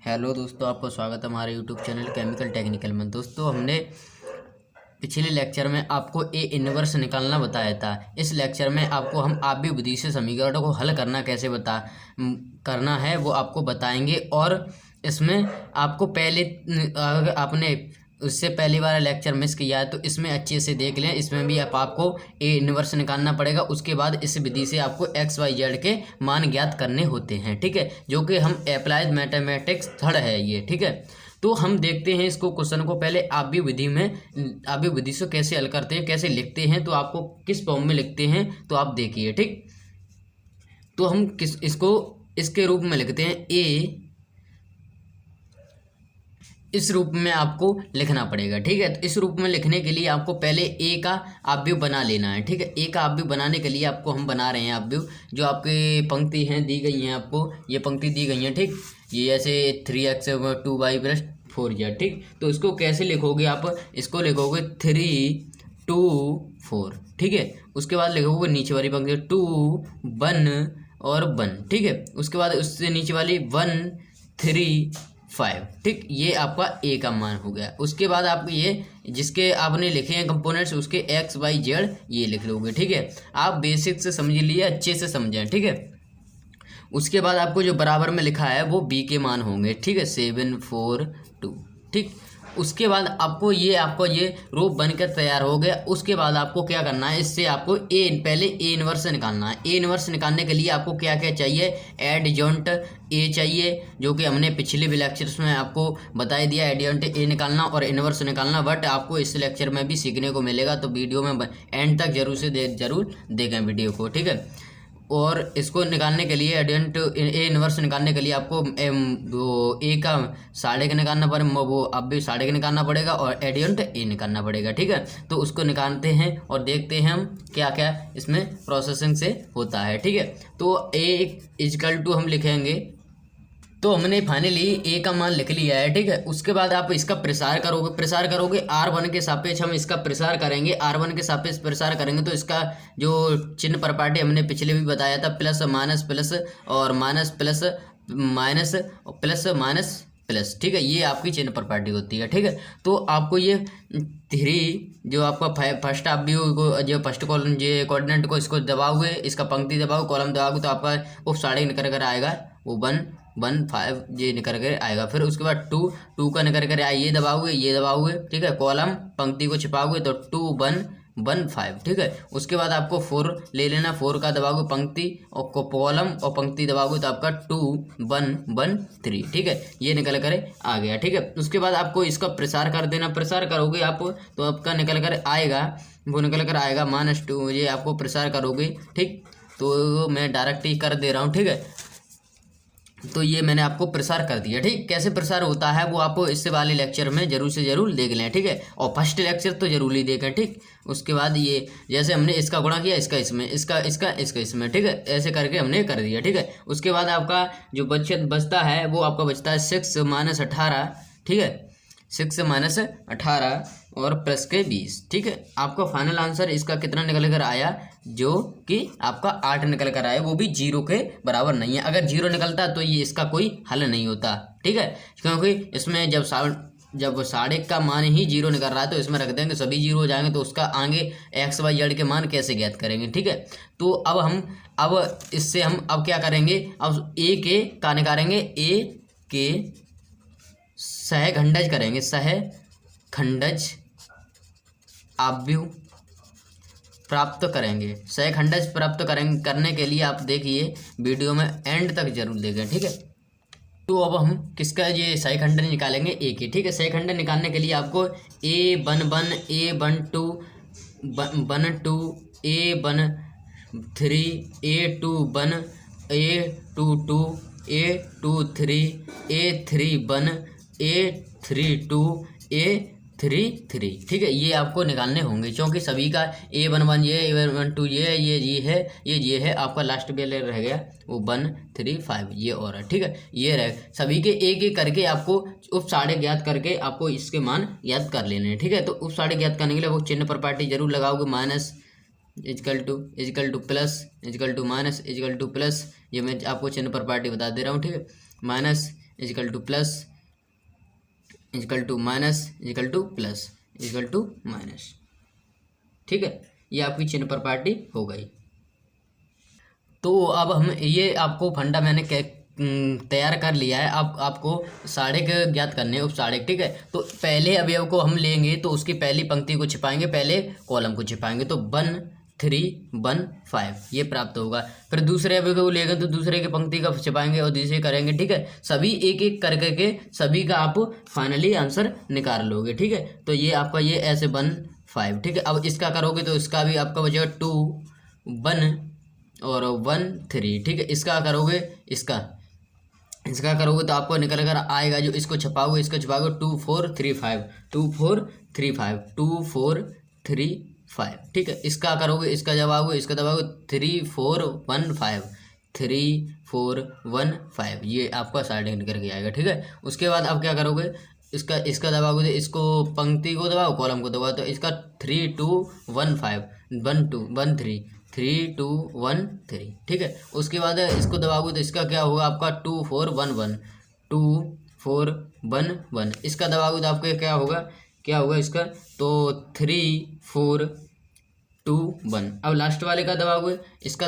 Hello दोस्तों, आपका स्वागत है हमारे यूट्यूब चैनल केमिकल टेक्निकल में। दोस्तों, हमने पिछले लेक्चर में आपको ए इनवर्स निकालना बताया था। इस लेक्चर में आपको हम आव्यूह विधि से समीकरणों को हल करना कैसे करना है वो आपको बताएंगे। और इसमें आपको पहले अगर आपने उससे पहली बार लेक्चर मिस किया है तो इसमें अच्छे से देख लें। इसमें भी आपको ए इनवर्स निकालना पड़ेगा। उसके बाद इस विधि से आपको एक्स वाई जेड के मान ज्ञात करने होते हैं, ठीक है, जो कि हम अप्लाइड मैथमेटिक्स थर्ड है ये, ठीक है। तो हम देखते हैं इसको क्वेश्चन को। पहले आव्यूह विधि से कैसे हल करते हैं, कैसे लिखते हैं, तो आपको किस फॉर्म में लिखते हैं तो आप देखिए, ठीक। तो हम इसको इसके रूप में लिखते हैं। ए इस रूप में आपको लिखना पड़ेगा, ठीक है। तो इस रूप में लिखने के लिए आपको पहले ए का आव्यूह बना लेना है, ठीक है। ए का आव्यूह बनाने के लिए आपको हम बना रहे हैं आव्यूह। जो आपके पंक्ति हैं दी गई हैं, आपको ये पंक्ति दी गई हैं, ठीक। ये जैसे 3x 2y + 4z, ठीक। तो इसको कैसे लिखोगे आप? इसको लिखोगे 3 2 4, ठीक है। उसके बाद लिखोगे नीचे वाली पंक्ति 2 1 और 1, ठीक है। उसके बाद उससे नीचे वाली 1 3 5, ठीक। ये आपका ए का मान हो गया। उसके बाद आप ये जिसके आपने लिखे हैं कंपोनेंट्स उसके एक्स वाई जेड ये लिख लोगे, ठीक है। आप बेसिक से समझ लिए, अच्छे से समझें, ठीक है। उसके बाद आपको जो बराबर में लिखा है वो बी के मान होंगे, ठीक है, 7 4 2, ठीक। उसके बाद आपको ये रूप बनकर तैयार हो गया। उसके बाद आपको क्या करना है, इससे आपको पहले ए इनवर्स निकालना है। ए इनवर्स निकालने के लिए आपको क्या क्या चाहिए? एडजॉइंट ए चाहिए, जो कि हमने पिछले भी लेक्चर्स में आपको बता दिया एडजॉइंट ए निकालना और इनवर्स निकालना। बट आपको इस लेक्चर में भी सीखने को मिलेगा, तो वीडियो में एंड तक जरूर देखें वीडियो को, ठीक है। और इसको निकालने के लिए एडजॉइंट ए इनवर्स निकालने के लिए आपको वो ए का साढ़े का निकालना पड़ेगा, वो अब भी साढ़े का निकालना पड़ेगा और एडजॉइंट ए निकालना पड़ेगा, ठीक है। तो उसको निकालते हैं और देखते हैं हम क्या क्या इसमें प्रोसेसिंग से होता है, ठीक है। तो ए = हम लिखेंगे। तो हमने फाइनली ए का मान लिख लिया है, ठीक है। उसके बाद आप इसका प्रसार करोगे R1 के सापेक्ष हम इसका प्रसार करेंगे। R1 के सापेक्ष प्रसार करेंगे तो इसका जो चिन्ह प्रॉपर्टी हमने पिछले भी बताया था, प्लस माइनस प्लस और minus plus minus plus minus plus, ठीक है। ये आपकी चिन्ह प्रॉपर्टी होती है, ठीक है। तो आपको ये 3 जो आपका फर्स्ट आव्यूह को जो फर्स्ट कॉलम जो कोऑर्डिनेट को इसको दबाओगे, इसका पंक्ति दबाओ, कॉलम दबाओगे तो आपका वो साढ़े निकल कर आएगा, वो 1 1 5 ये निकल कर आएगा। फिर उसके बाद 2 का निकल कर आए, ये दबाओगे, ठीक है। कॉलम पंक्ति को छिपाओगे तो 2 1 1 5, ठीक है। उसके बाद आपको 4 ले लेना, 4 का दबाओगे पंक्ति और कॉलम और पंक्ति दबाओगे तो आपका 2 1 1 3, ठीक है। ये निकल कर आ गया, ठीक है। उसके बाद आपको इसका प्रसार कर देना। प्रसार करोगे आप तो आपका निकल कर आएगा, वो निकल कर आएगा -2, ये आपको प्रसार करोगे, ठीक। तो मैं डायरेक्ट ही कर दे रहा हूँ, ठीक है। तो ये मैंने आपको प्रसार कर दिया, ठीक। कैसे प्रसार होता है वो आपको इससे वाले लेक्चर में जरूर से जरूर देख लें, ठीक है। और फर्स्ट लेक्चर तो जरूर ही देखें, ठीक। उसके बाद ये जैसे हमने इसका गुणा किया, इसका इसमें, इसका इसमें, ठीक है। ऐसे करके हमने कर दिया, ठीक है। उसके बाद आपका जो बचता है वो आपका बचता है 6 - 18, ठीक है। 6 - 18 और प्लस के 20, ठीक है। आपका फाइनल आंसर इसका कितना निकल कर आया? जो कि आपका 8 निकल कर आया, वो भी 0 के बराबर नहीं है। अगर 0 निकलता तो ये इसका कोई हल नहीं होता, ठीक है। क्योंकि इसमें जब साढ़े का मान ही 0 निकल रहा है तो इसमें रख देंगे, सभी 0 हो जाएंगे, तो उसका आगे एक्स वाई जेड के मान कैसे ज्ञात करेंगे, ठीक है। तो अब इससे हम अब क्या करेंगे? अब ए के का निकालेंगे, ए के सहखंडज करेंगे, सहखंडज आव्यूह प्राप्त करेंगे। सहखंडज प्राप्त करने के लिए आप देखिए वीडियो में एंड तक जरूर देखें, ठीक है। तो अब हम किसका ये सहखंडज निकालेंगे? ए के, ठीक है। सहखंडज निकालने के लिए आपको A11 A12 A12 A13 A21 A22 A23 A31 A32 A33, ठीक है। ये आपको निकालने होंगे क्योंकि सभी का A11 ये A12 ये है आपका लास्ट में रह गया वो 1 3 5 ये और है, ठीक है। ये रहे सभी के एक करके आपको उप साढ़े ज्ञात करके आपको इसके मान याद कर लेने हैं, ठीक है। तो उप साढ़े ज्ञात करने के लिए वो चिन्ह प्रॉपर्टी जरूर लगाओगे, minus equal to plus equal to minus equal to plus, ये मैं आपको चिन्ह प्रॉपर्टी बता दे रहा हूँ, ठीक है। Minus equal to plus equal to minus equal to plus equal to minus. ठीक है, ये आपकी चिन्ह प्रॉपर्टी हो गई। तो अब हम ये आपको फंडा मैंने तैयार कर लिया है। अब आपको साड़िक ज्ञात करने उपसाड़िक। ठीक है, तो पहले अवयव को हम लेंगे तो उसकी पहली पंक्ति को छिपाएंगे, पहले कॉलम को छिपाएंगे, तो 1 3 1 5 ये प्राप्त होगा। फिर दूसरे अवयव को लेंगे तो दूसरे की पंक्ति का छिपाएंगे और दूसरे करेंगे। ठीक है, सभी एक एक करके के सभी का आप फाइनली आंसर निकाल लोगे। ठीक है, तो ये आपका ये ऐसे 1 5। ठीक है, अब इसका करोगे तो इसका भी आपका बचेगा 2 1 और 1 3। ठीक है, इसका करोगे इसका करोगे तो आपको निकल कर आएगा, जो इसको छपाओगे इसको छपाओगे 2 4 3 5 2 4 3 5 2 4 3 5। ठीक है, इसका करोगे इसका दबाओगे 3 4 1 5 3 4 1 5 ये आपका साइड निकल के आएगा। ठीक है, उसके बाद आप क्या करोगे, इसका दबाओगे तो इसको पंक्ति को दबाओ, कॉलम को दबाओ, तो इसका 3 2 1 5 1 2 1 3 3 2 1 3। ठीक है, उसके बाद इसको दबाओगे तो इसका क्या होगा आपका 2 4 1 1 2 4 1 1। इसका दबाओगे तो आपका क्या होगा इसका, तो 3 4 2 1। अब लास्ट वाले का दबाओगे इसका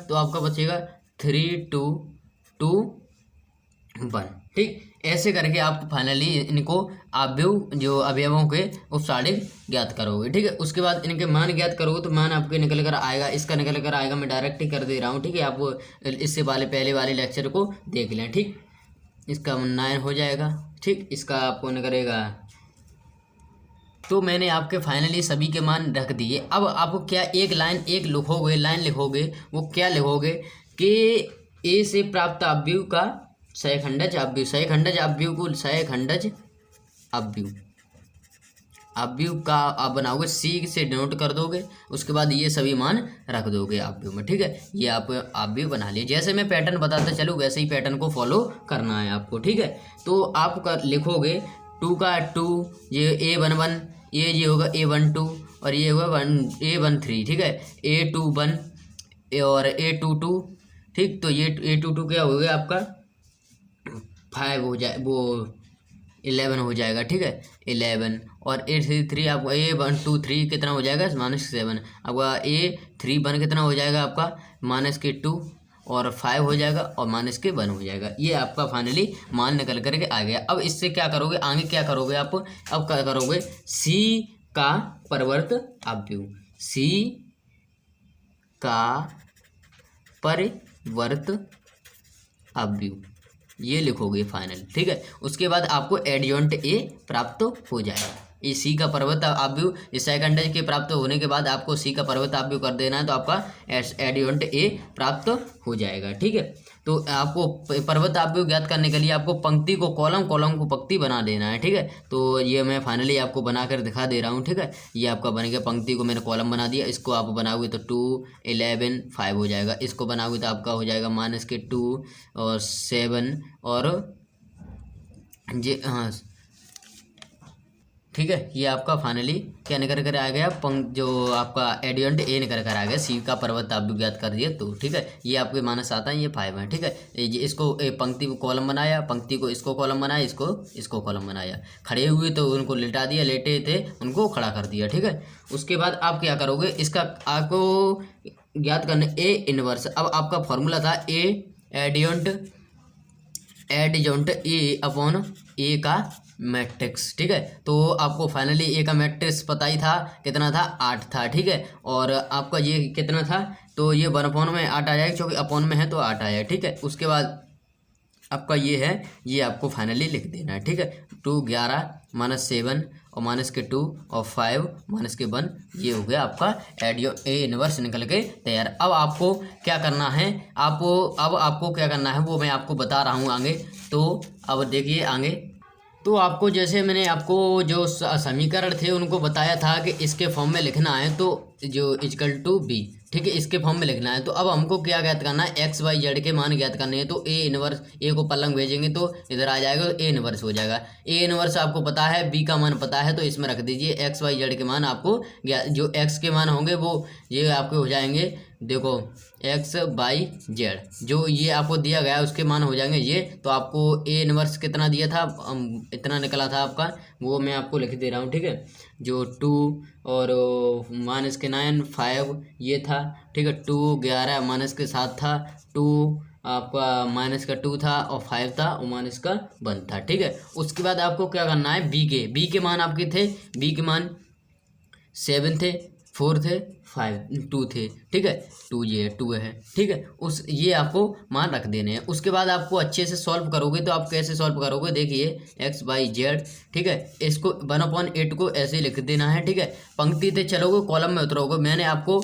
तो आपका बचेगा 3 2 2 1। ठीक, ऐसे करके आप फाइनली इनको अवयवों के उपसाड़िक ज्ञात करोगे। ठीक है, उसके बाद इनके मान ज्ञात करोगे तो मान आपके निकल कर आएगा, इसका निकल कर आएगा, मैं डायरेक्ट ही कर दे रहा हूँ। ठीक है, आप इससे पहले वाले लेक्चर को देख लें। ठीक, इसका 9 हो जाएगा। ठीक, इसका आपको निकलेगा, तो मैंने आपके फाइनली सभी के मान रख दिए। अब आपको क्या एक लाइन लिखोगे, वो क्या लिखोगे कि ए से प्राप्त अवयव का सहखंडज अवयव का आप बनाओगे, सी से डिनोट कर दोगे, उसके बाद ये सभी मान रख दोगे अवयव में। ठीक है, ये आप अवयव बना लिए। जैसे मैं पैटर्न बताता चलूँ वैसे ही पैटर्न को फॉलो करना है आपको। ठीक है, तो आप लिखोगे 2 का 2, ये A11, ये होगा A12 और ये होगा A13। ठीक है, A21 और A22। ठीक, तो ये A22 क्या हो गया आपका 5 हो जाए, वो 11 हो जाएगा। ठीक है, 11 और A33 आपका A123 कितना हो जाएगा -7। आपका A31 कितना हो जाएगा आपका -2 और 5 हो जाएगा और -1 हो जाएगा। ये आपका फाइनली मान निकल करके आ गया। अब इससे क्या करोगे, आगे क्या करोगे आप, अब क्या करोगे, सी का परिवर्त अवयव, सी का परिवर्त अवयव ये लिखोगे फाइनल। ठीक है, उसके बाद आपको एडियंट ए प्राप्त हो जाएगा। ये सी का परिवर्त अवयव, इस सेकंड के प्राप्त होने के बाद आपको सी का परिवर्त अवयव कर देना है, तो आपका एडियंट ए प्राप्त हो जाएगा। ठीक है, तो आपको परिवर्त अवयव ज्ञात करने के लिए आपको पंक्ति को कॉलम को पंक्ति बना देना है। ठीक है, तो ये मैं फाइनली आपको बनाकर दिखा दे रहा हूँ। ठीक है, ये आपका बन गया, पंक्ति को मैंने कॉलम बना दिया, इसको आप बनाओगे तो 2 11 5 हो जाएगा, इसको बनाओगे तो आपका हो जाएगा -2 और 7 और जी हाँ। ठीक है, ये आपका फाइनली क्या निकल कर आ गया, जो आपका एडियंट ए निकल कर आ गया, सी का पर्वत आप भी ज्ञात कर दिए। तो ठीक है, ये आपके माइनस आता है, ये 5 है। ठीक है, ये इसको पंक्ति को कॉलम बनाया, पंक्ति को इसको कॉलम बनाया, इसको कॉलम बनाया, खड़े हुए तो उनको लेटा दिया, लेटे थे उनको खड़ा कर दिया। ठीक है, उसके बाद आप क्या करोगे, इसका आपको ज्ञात करने ए इनवर्स। अब आपका फॉर्मूला था ए एडिजोंट ए अपॉन ए का मैट्रिक्स। ठीक है, तो आपको फाइनली ए का मैट्रिक्स पता ही था, कितना था 8 था। ठीक है, और आपका ये कितना था, तो ये 1 में 8 आ जाएगा, क्योंकि अपॉन में है तो 8 आया। ठीक है, उसके बाद आपका ये है, ये आपको फाइनली लिख देना है। ठीक है, 2 11 -7 और -2 और 5 -1 ये हो गया आपका एडियो ए इनवर्स निकल के तैयार। अब आपको क्या करना है, आपको क्या करना है वो मैं आपको बता रहा हूँ आगे। तो अब देखिए आगे, तो आपको जैसे मैंने आपको जो समीकरण थे उनको बताया था कि इसके फॉर्म में लिखना है, तो जो इक्वल टू बी। ठीक है, इसके फॉर्म में लिखना है। तो अब हमको क्या ज्ञात करना है, एक्स वाई जेड के मान ज्ञात करने हैं। तो ए इनवर्स, ए को पलंग भेजेंगे तो इधर आ जाएगा, तो ए इनवर्स हो जाएगा। ए इनवर्स आपको पता है, बी का मान पता है, तो इसमें रख दीजिए एक्स वाई जेड के मान। आपको जो एक्स के मान होंगे वो ये आपके हो जाएंगे देखो एक्स बाई जेड जो ये आपको दिया गया है उसके मान हो जाएंगे ये। तो आपको ए इनवर्स कितना दिया था, इतना निकला था आपका, वो मैं आपको लिख दे रहा हूँ, ठीक है। जो 2 और -9 5 ये था, ठीक है। 2 11 -7 था, 2 आपका -2 था और 5 था और -1 था, ठीक है। उसके बाद आपको क्या करना है, बी के मान आपके थे, बी के मान 7 थे, 4 थे, 5 2 थे, ठीक है। 2 है, ठीक है। उस ये आपको मान रख देने हैं। उसके बाद आपको अच्छे से सॉल्व करोगे तो आप कैसे सॉल्व करोगे, देखिए एक्स बाई जेड, ठीक है। इसको 1/8 को ऐसे लिख देना है, ठीक है। पंक्ति से चलोगे, कॉलम में उतरोगे। मैंने आपको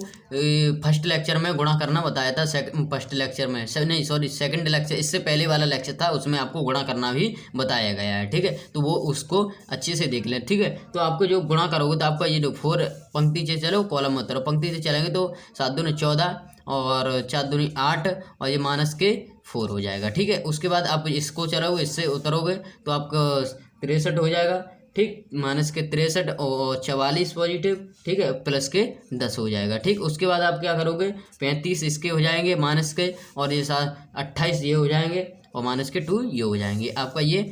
फर्स्ट लेक्चर में गुणा करना बताया था, फर्स्ट लेक्चर में नहीं सॉरी सेकंड लेक्चर, इससे पहले वाला लेक्चर था, उसमें आपको गुणा करना भी बताया गया है, ठीक है। तो वो उसको अच्छे से देख लें, ठीक है। तो आपको जो गुणा करोगे तो आपका ये जो 4 पंक्ति से चलो, कॉलम में उतरो। पंक्ति से चलेंगे तो 7 दूनी 14 और 4 दूनी 8 और ये -4 हो जाएगा, ठीक है। उसके बाद आप इसको चलोगे, इससे उतरोगे तो आपका 63 हो जाएगा, ठीक। -63 और 44 पॉजिटिव, ठीक है, +10 हो जाएगा, ठीक। उसके बाद आप क्या करोगे, 35 इसके हो जाएंगे माइनस के, और ये 28 ये हो जाएंगे और -2 ये हो जाएंगे। आपका ये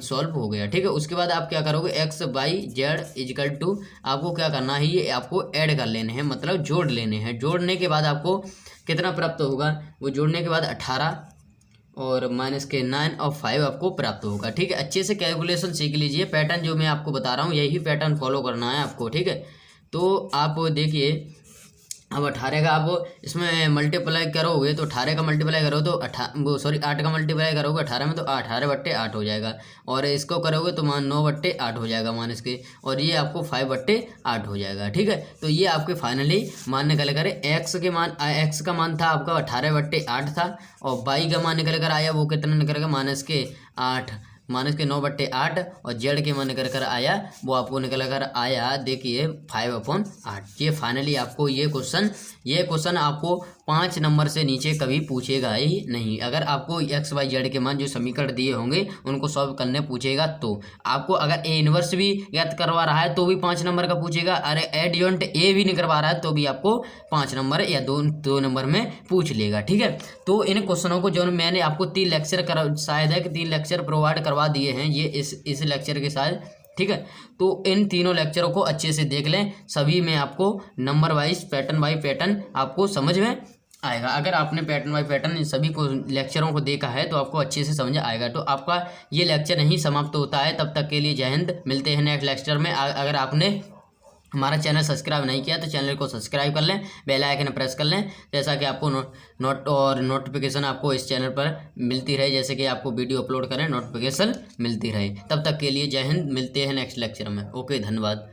सॉल्व हो गया, ठीक है। उसके बाद आप क्या करोगे, x by z equal to, आपको क्या करना है, ये आपको ऐड कर लेने हैं, मतलब जोड़ लेने हैं। जोड़ने के बाद आपको कितना प्राप्त होगा, वो जोड़ने के बाद 18 और -9 और 5 आपको प्राप्त होगा, ठीक है। अच्छे से कैलकुलेशन सीख लीजिए। पैटर्न जो मैं आपको बता रहा हूँ यही पैटर्न फॉलो करना है आपको, ठीक है। तो आप देखिए अब 18 का आप इसमें मल्टीप्लाई करोगे तो 18 का मल्टीप्लाई करो तो 8 का मल्टीप्लाई करोगे 18 में तो 18/8 हो जाएगा, और इसको करोगे तो 9/8 हो जाएगा माइनस के, और ये आपको 5/8 हो जाएगा, ठीक है। तो ये आपके फाइनली मान निकल कर एक्स का मान था आपका 18/8 था, और बाई का मान निकल कर आया वो कितना निकल कर -9/8, और जेड के मान निकल कर आया वो आपको निकल कर आया, देखिए 5/8। ये फाइनली आपको ये क्वेश्चन आपको 5 नंबर से नीचे कभी पूछेगा ही नहीं। अगर आपको एक्स वाई जेड के मान जो समीकरण दिए होंगे उनको सॉल्व करने पूछेगा तो आपको, अगर ए इनवर्स भी ज्ञात करवा रहा है तो भी 5 नंबर का पूछेगा, अरे एडजॉइंट ए भी नहीं करवा रहा है तो भी आपको 5 नंबर या 2 नंबर में पूछ लेगा, ठीक है। तो इन क्वेश्चनों को जो मैंने आपको 3 लेक्चर शायद है कि 3 लेक्चर प्रोवाइड करवा दिए हैं ये इस लेक्चर के साथ, ठीक है। तो इन तीनों लेक्चरों को अच्छे से देख लें, सभी में आपको number wise pattern by pattern आपको समझ में आएगा। अगर आपने पैटर्न बाई पैटर्न इन सभी को लेक्चरों को देखा है तो आपको अच्छे से समझ आएगा। तो आपका ये लेक्चर नहीं समाप्त होता है, तब तक के लिए जय हिंद। मिलते हैं नेक्स्ट लेक्चर में। अगर आपने हमारा चैनल सब्सक्राइब नहीं किया तो चैनल को सब्सक्राइब कर लें, बेल आइकन प्रेस कर लें, जैसा कि आपको नोटिफिकेशन आपको इस चैनल पर मिलती रहे, जैसे कि आपको वीडियो अपलोड करें नोटिफिकेशन मिलती रहे। तब तक के लिए जय हिंद। मिलते हैं नेक्स्ट लेक्चर में। ओके, धन्यवाद।